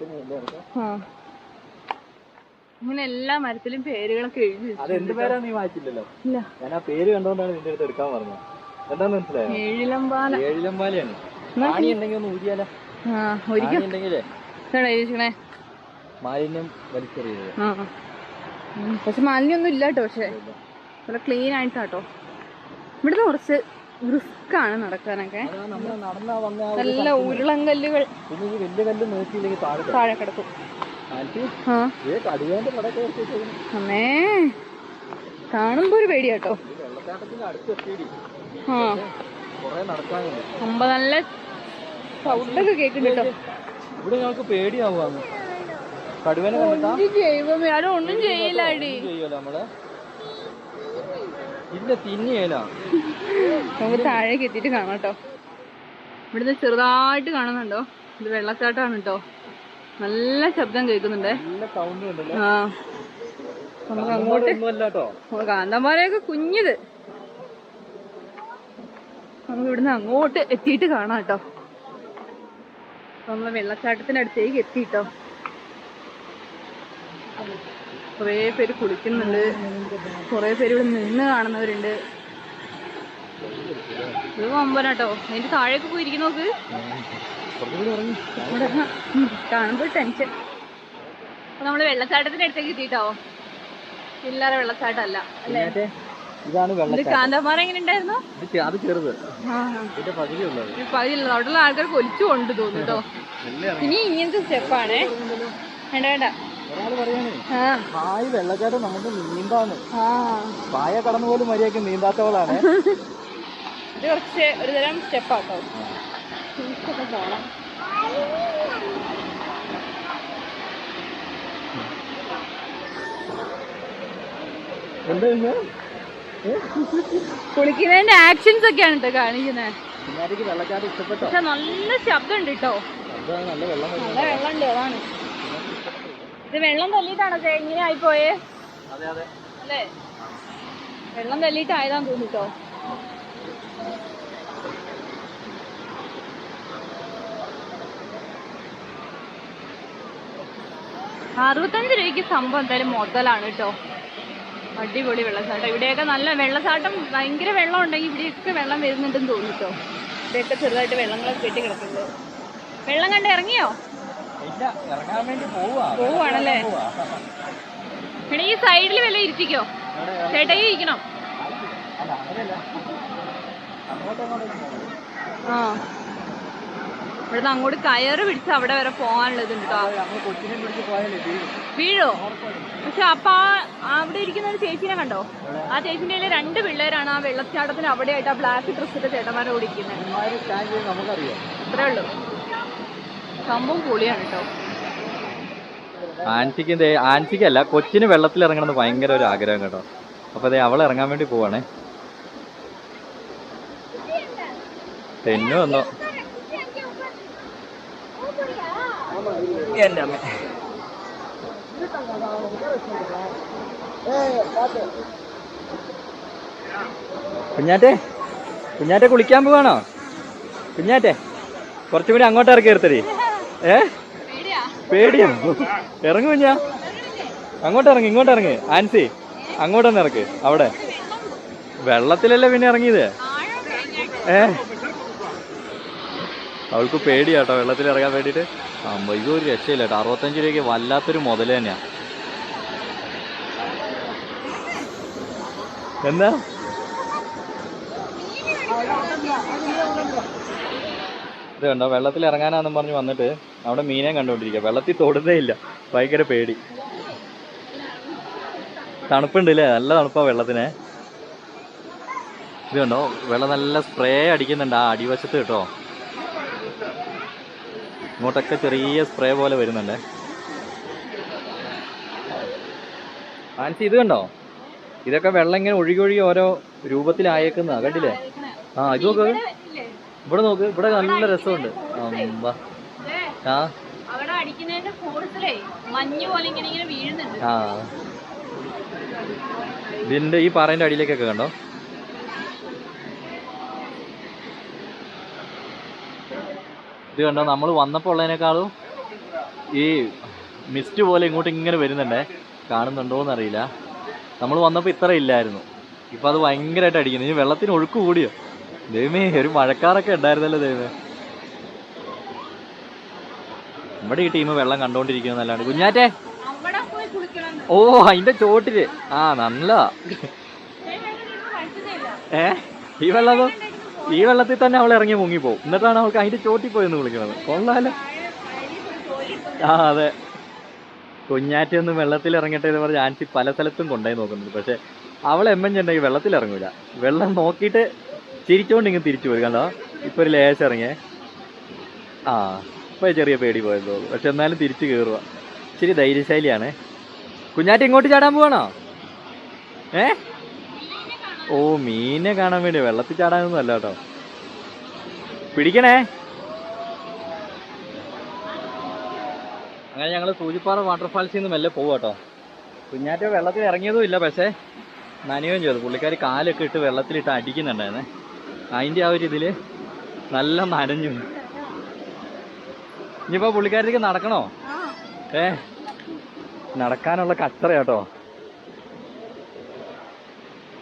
ഇങ്ങനെ എല്ലാ മരത്തിലും പേരുകളൊക്കെ എഴുതി. അതെന്ത് പേരാ നീ വായിച്ചില്ലല്ലോ? ഇല്ല, ഞാൻ ആ പേര് കണ്ടോണ്ടാണ് നിന്റെ അടുത്ത് എടുക്കാൻ പറഞ്ഞത്. എന്താന്ന് മനസ്സിലായോ? ഏഴിലമ്പാലയാണ്. ആണി ഉണ്ടെങ്കിൽ ഒന്ന് ഊരിയാലോ? ഉണ്ടെങ്കിലേ മാലിന്യം വലിച്ചെറിയത്. പക്ഷെ മാലിന്യൊന്നും ഇല്ല കേട്ടോ. പക്ഷെ നല്ല ക്ലീൻ ആയിട്ടാട്ടോ. ഇവിടുന്ന് കുറച്ച് റിസ്ക്കാണ് നടക്കാനൊക്കെ. നല്ല ഉരുളങ്കല്ലുകൾ താഴെ കിടക്കും. അമ്മേ, കാണുമ്പോ ഒരു പേടിയാട്ടോ. നല്ല സൗണ്ടൊക്കെ കേൾക്കുന്നുണ്ടോ? ഇവിടെ ഞങ്ങൾക്ക് പേടിയാവുക. ഒന്നും ചെയ്യില്ലാടി. നമുക്ക് താഴേക്ക് എത്തിയിട്ട് കാണാം കേട്ടോ. ഇവിടുന്ന് ചെറുതായിട്ട് കാണുന്നുണ്ടോ? ഇത് വെള്ളച്ചാട്ടമാണ് കേട്ടോ. നല്ല ശബ്ദം കേൾക്കുന്നുണ്ടേ. നമുക്ക് അങ്ങോട്ട് കാന്തന്മാരെയൊക്കെ കുഞ്ഞത് നമുക്ക് ഇവിടുന്ന് അങ്ങോട്ട് എത്തിയിട്ട് കാണാം കേട്ടോ. നമ്മള് വെള്ളച്ചാട്ടത്തിന്റെ അടുത്തേക്ക് എത്തിട്ടോ. കുറേ പേര് കുളിക്കുന്നുണ്ട്, കുറേ പേര് ഇവിടെ നിന്ന് കാണുന്നവരുണ്ട്. ഇത് കൊമ്പനാട്ടോ. അതിന്റെ താഴേക്ക് പോയിരിക്കും നോക്ക്. കാണുമ്പോ ടെൻഷൻ. അപ്പൊ നമ്മള് വെള്ളച്ചാട്ടത്തിന്റെ അടുത്തേക്ക് എത്തിട്ടോ. ചില്ലറ വെള്ളച്ചാട്ടല്ല അല്ലേ? ഇത് കാന്തമാര എങ്ങനെ ഉണ്ടായിരുന്നു? പകുതിയുള്ളത് അവിടെയുള്ള ആൾക്കാർക്ക് ഒലിച്ചു കൊണ്ട് തോന്നുട്ടോ. ഇനി ഇങ്ങനത്തെ സ്റ്റെപ്പാണേ. വേണ്ട വേണ്ട. ഒരാള് പറയാനേ ആ പായ് വെള്ളച്ചാട്ടം നമുക്ക് നീന്താന്ന്. ആ പായ കടന്നു പോലും മര്യാദക്ക് നീന്താത്തവളാണ്. ഇത് കുറച്ച് ഒരു തരം സ്റ്റെപ്പാട്ടോ. പോണം. എന്താ കുളിക്കുന്നതിന്റെ ആക്ഷൻസ് ഒക്കെയാണ് കേട്ടോ കാണിക്കുന്നത്. കുഞ്ഞാറ്റയ്ക്ക് വെള്ളച്ചാട്ടം ഇഷ്ടപ്പെട്ടോ? പക്ഷെ നല്ല ശബ്ദം ഉണ്ട് കേട്ടോ. നല്ല വെള്ളം നല്ല വെള്ളം ഉണ്ട്. അതാണ് ഇത് വെള്ളം തല്ലിട്ടാണോ ഇങ്ങനെ ആയിപ്പോയേ? അതെ അതെ അല്ലേ? വെള്ളം തല്ലിട്ടായതാന്ന് തോന്നിട്ടോ. 65 രൂപയ്ക്ക് സംഭവം എന്തായാലും മുതലാണ് കേട്ടോ. അടിപൊളി വെള്ളച്ചാട്ടം. ഇവിടെയൊക്കെ നല്ല വെള്ളച്ചാട്ടം, ഭയങ്കര വെള്ളം ഉണ്ടെങ്കിൽ ഇവിടെയൊക്കെ വെള്ളം വരുന്നുണ്ടെന്ന് തോന്നിട്ടോ. ഇവിടെയൊക്കെ ചെറുതായിട്ട് വെള്ളങ്ങളൊക്കെ കെട്ടി കിടക്കുന്നുണ്ട്. വെള്ളം കണ്ട് ഇറങ്ങിയോ? ഇറങ്ങാൻ വേണ്ടി പോവാണല്ലേ? എടാ ഈ സൈഡിൽ വല്ല ഇരുത്തിക്കോ. ചേട്ടായി ഇരിക്കണം. ആ ഇവിടുന്ന് അങ്ങോട്ട് കയറ് പിടിച്ച് അവിടെ വരെ പോകാനുള്ളത് കേട്ടോ. വീഴോ? പക്ഷെ അപ്പൊ അവിടെ ഇരിക്കുന്ന ഒരു ചേച്ചീനെ കണ്ടോ? ആ ചേച്ചിന്റെ 2 പിള്ളേരാണ് ആ വെള്ളച്ചാട്ടത്തിന് അവിടെയായിട്ട് ആ ബ്ലാക്ക് ഡ്രസ് ഇട്ട ചേട്ടന്മാരെ ഓടിക്കുന്നത്. അത്രേ ഉള്ളൂ. സംഭവം പൊളിയാണ് കേട്ടോ. ആൻസിക്കല്ല, കൊച്ചിന് വെള്ളത്തിൽ ഇറങ്ങണമെന്ന് ഭയങ്കര ഒരു ആഗ്രഹം കേട്ടോ. അപ്പൊ അതെ അവൾ ഇറങ്ങാൻ വേണ്ടി പോവാണേ. തെന്നു വന്നോ എന്റെ അമ്മ. കുഞ്ഞാറ്റെ കുളിക്കാൻ പോവാണോ? കുഞ്ഞാറ്റെ കുറച്ചും കൂടി അങ്ങോട്ട് ഇറക്കി എടുത്തടി. പേടിയാ? ഇറങ്ങു കുഞ്ഞാ, അങ്ങോട്ട് ഇറങ്ങി. ഇങ്ങോട്ട് ഇറങ്ങി ആൻസി, അങ്ങോട്ടൊന്ന് ഇറക്ക്. അവിടെ വെള്ളത്തിലല്ലേ പിന്നെ ഇറങ്ങിയത്. അവൾക്ക് പേടിയാട്ടോ വെള്ളത്തിൽ ഇറങ്ങാൻ വേണ്ടിയിട്ട്. ഇതൊരു രക്ഷയില്ല കേട്ടോ. 65 രൂപയ്ക്ക് വല്ലാത്തൊരു മുതൽ തന്നെയാ. എന്താ ഇത് കണ്ടോ, വെള്ളത്തിൽ ഇറങ്ങാനാന്നും പറഞ്ഞ് വന്നിട്ട് അവിടെ മീനെ കണ്ടുകൊണ്ടിരിക്കുക. വെള്ളത്തിൽ തൊടുന്നേ ഇല്ല, ഭയങ്കര പേടി. തണുപ്പുണ്ട് അല്ലേ? നല്ല തണുപ്പാ വെള്ളത്തിന്. ഇത് കണ്ടോ, വെള്ളം നല്ല സ്പ്രേ അടിക്കുന്നുണ്ട് ആ അടിവശത്ത് കേട്ടോ. ഇങ്ങോട്ടൊക്കെ ചെറിയ സ്പ്രേ പോലെ വരുന്നുണ്ട്. ആൻസി ഇത് കണ്ടോ, ഇതൊക്കെ വെള്ളം ഇങ്ങനെ ഒഴുകി ഒഴുകി ഓരോ രൂപത്തിലായേക്കുന്ന കണ്ടില്ലേ? ആ ഇത് നോക്ക്, ഇവിടെ നോക്ക്, ഇവിടെ നല്ല രസമുണ്ട്. ആ ഇതിന്റെ ഈ പാറേന്റെ അടിയിലേക്കൊക്കെ കണ്ടോ. ഇത് കണ്ടോ, നമ്മൾ വന്നപ്പോൾ ഉള്ളതിനേക്കാളും ഈ മിസ്റ്റ് പോലെ ഇങ്ങോട്ട് ഇങ്ങനെ വരുന്നുണ്ടേ. കാണുന്നുണ്ടോന്ന് അറിയില്ല. നമ്മൾ വന്നപ്പോൾ ഇത്ര ഇല്ലായിരുന്നു, ഇപ്പം അത് ഭയങ്കരമായിട്ട് അടിക്കുന്നു. ഇനി വെള്ളത്തിന് ഒഴുക്ക് കൂടിയോ ദൈവമേ? ഒരു മഴക്കാറൊക്കെ ഉണ്ടായിരുന്നല്ലോ ദൈവമേ. നമ്മുടെ ഈ ടീം വെള്ളം കണ്ടോണ്ടിരിക്കുന്നല്ലാണ്ട്. കുഞ്ഞാറ്റെ ഓ അതിന്റെ ചോട്ടില് നല്ല ഈ വെള്ളത്തിൽ തന്നെ അവൾ ഇറങ്ങി മുങ്ങിപ്പോവും. എന്നിട്ടാണ് അവൾക്ക് അതിന്റെ ചോട്ടിൽ പോയെന്ന് വിളിക്കണത്. കൊള്ളാലോ. അതെ, കുഞ്ഞാറ്റൊന്നും വെള്ളത്തിൽ ഇറങ്ങട്ടെ എന്ന് പറഞ്ഞ് ആൻസി പല സ്ഥലത്തും കൊണ്ടുപോയി നോക്കുന്നുണ്ട്. പക്ഷെ അവൾ എമ്മഞ്ഞുണ്ടെങ്കിൽ വെള്ളത്തിൽ ഇറങ്ങൂല. വെള്ളം നോക്കിയിട്ട് ചിരിച്ചോണ്ട് ഇങ്ങനെ തിരിച്ചു പോയി. കണ്ടോ, ഇപ്പൊ ഒരു ലേശം ഇറങ്ങിയേ. ഇപ്പൊ ചെറിയ പേടി പോയെന്ന് തോന്നുന്നു. പക്ഷെ എന്നാലും തിരിച്ചു കയറുക. ഇച്ചിരി ധൈര്യശാലിയാണ്. കുഞ്ഞാറ്റ ഇങ്ങോട്ട് ചാടാൻ പോവാണോ? ഓ മീനെ കാണാൻ വേണ്ടി. വെള്ളത്തിൽ ചാടാനൊന്നും അല്ല കേട്ടോ. പിടിക്കണേ. അങ്ങനെ ഞങ്ങൾ സൂചിപ്പാറ വാട്ടർഫാൾസിൽ നിന്ന് മെല്ലെ പോവാട്ടോ. കുഞ്ഞാറ്റ വെള്ളത്തിൽ ഇറങ്ങിയതും ഇല്ല, പക്ഷേ നനയുകയും ചെയ്തു. പുള്ളിക്കാരി കാലൊക്കെ ഇട്ട് വെള്ളത്തിലിട്ട് അടിക്കുന്നുണ്ടായിരുന്നേ. അതിൻ്റെ ആ ഒരു ഇതിൽ നല്ല നനഞ്ഞു. ഇനിയിപ്പോൾ പുള്ളിക്കാരിക്ക് നടക്കണോ? നടക്കാനുള്ള കച്ചറ കേട്ടോ.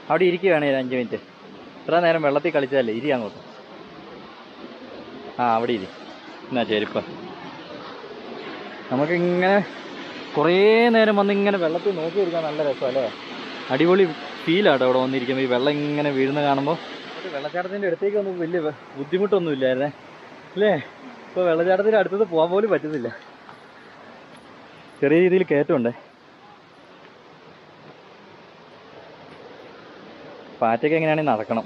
അവിടെ ഇരിക്കുകയാണേ 5 മിനിറ്റ്. ഇത്ര നേരം വെള്ളത്തിൽ കളിച്ചതല്ലേ, ഇരി അങ്ങോട്ട്. അവിടെ ഇരി. എന്നാ ചെരുപ്പ്. നമുക്കിങ്ങനെ കുറേ നേരം വന്ന് ഇങ്ങനെ വെള്ളത്തിൽ നോക്കിയിരിക്കാൻ നല്ല രസമല്ലേ? അടിപൊളി ഫീലാട്ടോ ഇവിടെ വന്നിരിക്കുമ്പോൾ. ഈ വെള്ളം ഇങ്ങനെ വീഴുന്ന കാണുമ്പോൾ. വെള്ളച്ചാട്ടത്തിൻ്റെ അടുത്തേക്ക് ഒന്നും വലിയ ബുദ്ധിമുട്ടൊന്നും ഇല്ലായിരുന്നേ അല്ലേ? ഇപ്പോൾ വെള്ളച്ചാട്ടത്തിന് അടുത്തത് പോകാൻ പോലും പറ്റുന്നില്ല. ചെറിയ രീതിയിൽ കയറ്റമുണ്ടേ. പാറ്റയ്ക്ക് എങ്ങനെയാണെങ്കിൽ നടക്കണം.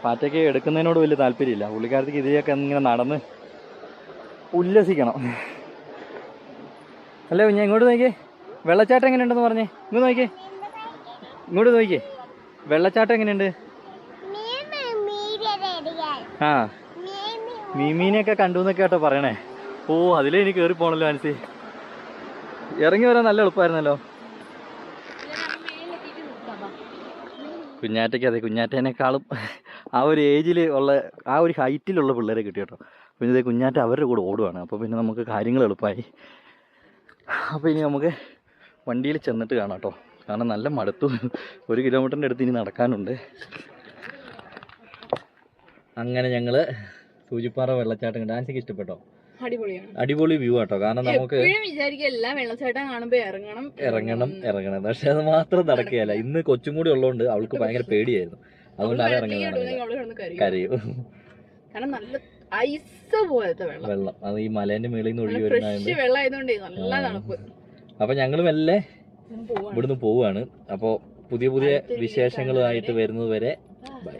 പാറ്റയ്ക്ക് എടുക്കുന്നതിനോട് വലിയ താല്പര്യമില്ല. പുള്ളിക്കാരത്തേക്ക് ഇതിലേക്ക് ഇങ്ങനെ നടന്ന് ഉല്ലസിക്കണം. അല്ലേ ഞാൻ ഇങ്ങോട്ട് നോക്കിയേ, വെള്ളച്ചാട്ടം എങ്ങനെയുണ്ടെന്ന് പറഞ്ഞേ. ഇങ്ങോട്ട് നോക്കിയേ, ഇങ്ങോട്ട് നോക്കിയേ, വെള്ളച്ചാട്ടം എങ്ങനെയുണ്ട്? ആ മീമീനെയൊക്കെ കണ്ടു എന്നൊക്കെ കേട്ടോ പറയണേ. ഓ അതിലേ എനിക്ക് കയറി പോകണല്ലോ മനസ്സിൽ. ഇറങ്ങി വരാൻ നല്ല എളുപ്പമായിരുന്നല്ലോ. കുഞ്ഞാറ്റയ്ക്ക് അതെ, കുഞ്ഞാറ്റേനേക്കാളും ആ ഒരു ഏജിൽ ഉള്ള ആ ഒരു ഹൈറ്റിലുള്ള പിള്ളേരെ കിട്ടി കേട്ടോ. പിന്നെ ഇതേ കുഞ്ഞാറ്റ അവരുടെ കൂടെ ഓടുവാണ്. അപ്പോൾ പിന്നെ നമുക്ക് കാര്യങ്ങൾ എളുപ്പമായി. അപ്പോൾ ഇനി നമുക്ക് വണ്ടിയിൽ ചെന്നിട്ട് കാണാം കേട്ടോ. കാരണം നല്ല മടുത്തു. 1 കിലോമീറ്ററിൻ്റെ അടുത്ത് ഇനി നടക്കാനുണ്ട്. അങ്ങനെ ഞങ്ങൾ സൂചിപ്പാറ വെള്ളച്ചാട്ടം ഡാൻസൊക്കെ ഇഷ്ടപ്പെട്ടോ? അടിപൊളിയാണ്, അടിപൊളി വ്യൂ ആട്ടോ. കാരണം നമുക്ക് വിചാരിക്കല്ല വെള്ളച്ചാട്ടം കാണുമ്പോ ഇറങ്ങണം പക്ഷെ അത് മാത്രം നടക്കുകയല്ല. ഇന്ന് കൊച്ചും കൂടി ഉള്ളതുകൊണ്ട് അവൾക്ക് ഭയങ്കര പേടിയായിരുന്നു. അതുകൊണ്ട് അത് ഇറങ്ങുന്നതാണ്. കരയും. കാരണം നല്ല ഐസ് പോലത്തെ വെള്ളം അത് ഈ മലേന്റെ മേളിൽ നിന്ന് ഒഴുകി വരുന്നതായത് വെള്ളമായതുകൊണ്ട് നല്ല തണുപ്പ്. അപ്പൊ ഞങ്ങൾ മെല്ലെ ഇവിടുന്ന് പോവുകയാണ്. അപ്പോൾ പുതിയ വിശേഷങ്ങളുമായിട്ട് വരുന്നത് വരെ ബൈ.